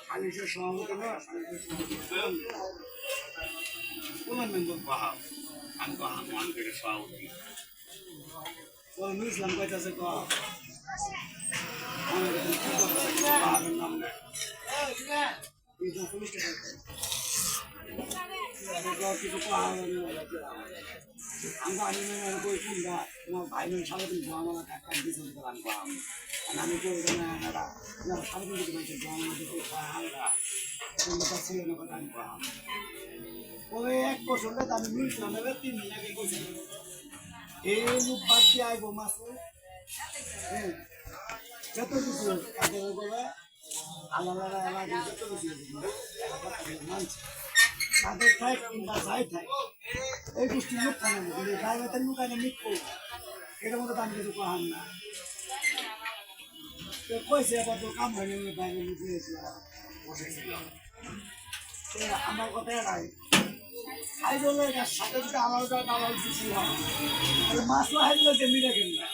সালিশের সভাপতি না কোন মেম্বার পাহাড় আমি পাহাড় মানকেটের সভাপতি ইসলাম কইতাছে পাহাড়ের নাম নেই পুলিশ কিছু পাহাড় আমরা আমি কই শুনবা তোমার ভাই বোন সারাদিন আমার টাকা দিয়েছেন আমি কই না সারাদিন যদি মানুষের আমরা ছিল না কথা আমি ওই এক বছর আমি মিলছিলাম এবার 3 দিন আগে কইছি এই লোক বাদ দিয়ে আইব মাছ যত কিছু তাদের বলে আলাদা আলাদা যত কিছু মানছে তাদের থাক কিংবা যাই থাক এই গোষ্ঠীর লোক খানা বলে ড্রাইভারের লোক আনে মিট করবো এটার মধ্যে আমি কিছু কহান না কইছে এবার তো কাম হয়নি বাইরে বসেছিলাম আমার কথা এটাই হাইড্রোলের সাথে যদি আলাদা দালাল কিছু হয় তাহলে মাছও হাইড্রোলকে মিলে কেন না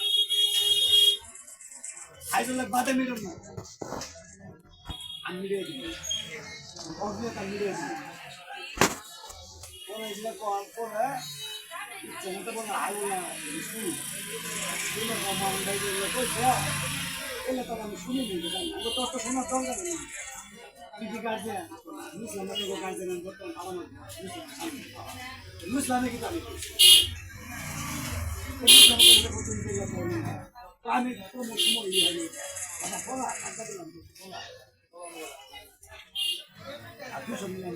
হাইড্রোলের বাদে মিলুন না আমি মিলিয়ে দিই অগ্নিটা মিলিয়ে দিই পরে এগুলো কল করে ইচ্ছে মতো বলে হাইড্রোলা শুনি শুনে কমান্ডাই যেগুলো কইছে এগুলো তো আমি শুনি নিতে জানি আমি তো শোনার দরকার নেই কি গার্জেন মুসলমানের গার্জেন বর্তমান আমার মুসলমানে কি জানি আমি কোনো সময় ইয়ে হয়নি আমার বলা টাকা দিলাম বলা আপনি শুনলেন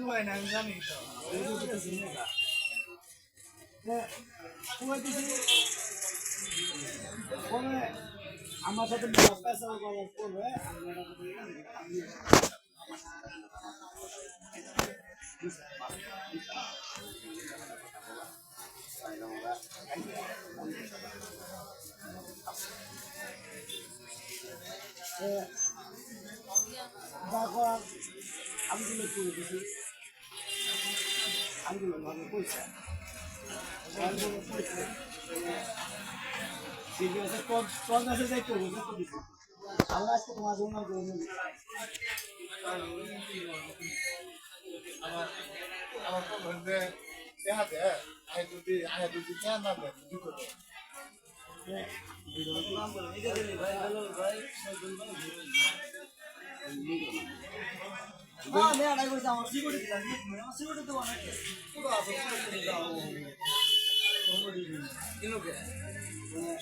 না আমি জানি তো আমার সাথে পয়সা করার পরে আমগুলো করে দিছি আমগুলো ভালো পয়সা ঠিক আছে তোর কাছে যাই করবো যত কিছু আল্লাহ আজকে তোমার জন্য আমার তো বলতে দেখা দে আয় যদি কেন না দেয় দুটো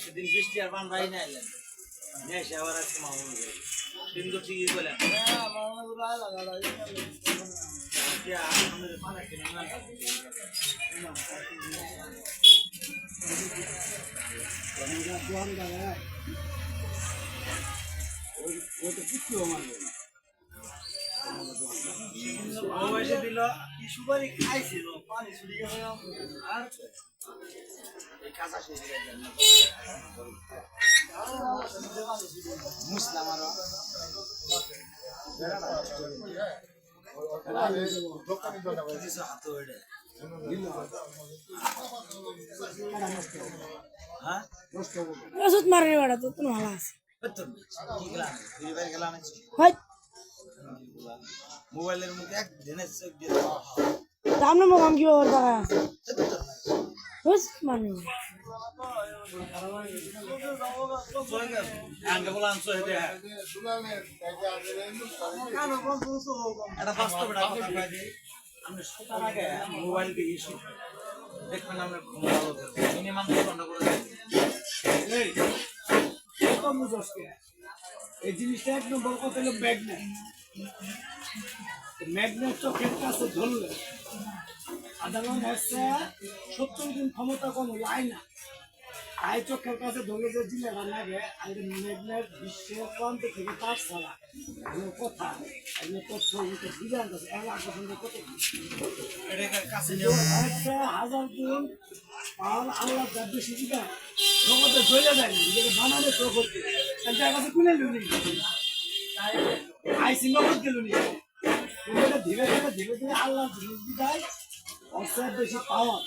সেদিন বৃষ্টি আর বান ভাই না এলেন সে আবার আজকে মামুন দিন তো ঠিকই বলেন দিল সুপারি খাইছিল পানি ছুটি গেল আর মুসলাম আরো ওষুধ মারি বেড়া তো তুমি ভালো আছে মোবাইলের মুখে এক দিনের সামনে মুখ আমি কিভাবে দেখা আছে ওষুধ মারি মোবাইল দিয়ে দেখবেন আমরা মিনিমাম 2 ঘন্টা করে এই জিনিসটা এক নম্বর কথা হলো ম্যাগনেট ম্যাগনেট চোখের কাছে ধরলে সাধারণ হচ্ছে 70 দিন ক্ষমতা কম হলো আয়না আয় চোখের কাছে ধরে যে জিনিসটা লাগে আর ম্যাগনেট বিশ্বের প্রান্ত থেকে তার ছাড়া কথা তথ্য বিজ্ঞান আছে কত কাছে হাজার দিন আর আল্লাহ যার বেশি বিজ্ঞান জগতে চলে যায় নিজেকে বানানো প্রকৃতি তার কাছে তুলে লুনি আইসি নগদ গেল নি ধীরে ধীরে ধীরে ধীরে আল্লাহ জিনিস বিদায় অর্থের বেশি পাওয়া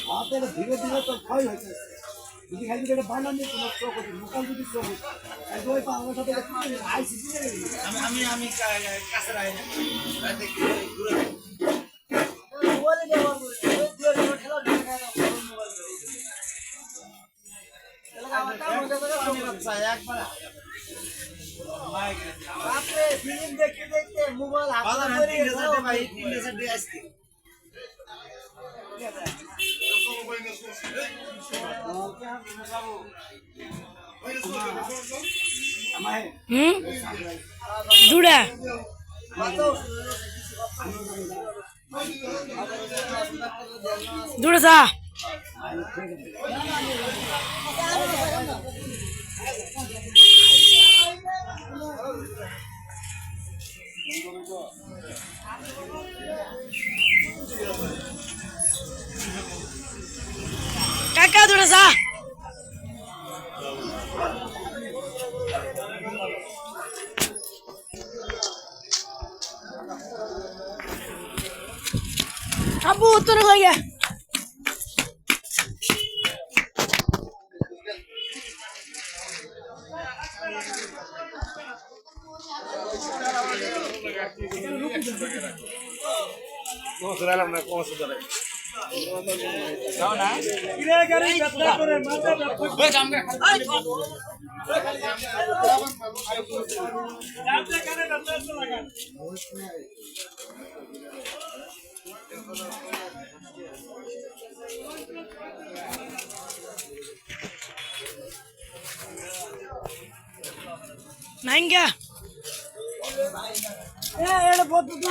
হাতের ধীরে ধীরে তোর ক্ষয় হয়েছে যদি খালি এটা বানানো কোনো চোখ হতো লোকাল যদি চোখ হতো একদম ওই আমার সাথে আইসি আমি কাছে রাখি না ফিল্ম দেখতে দেখতে মোবাইল জুড়ে জুড়ে সা কাকা জুড়ে সা আবু উত্তর হয়ে গিয়া নাইঙ্গা এটা পদ্ধতি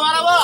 বাড়াবো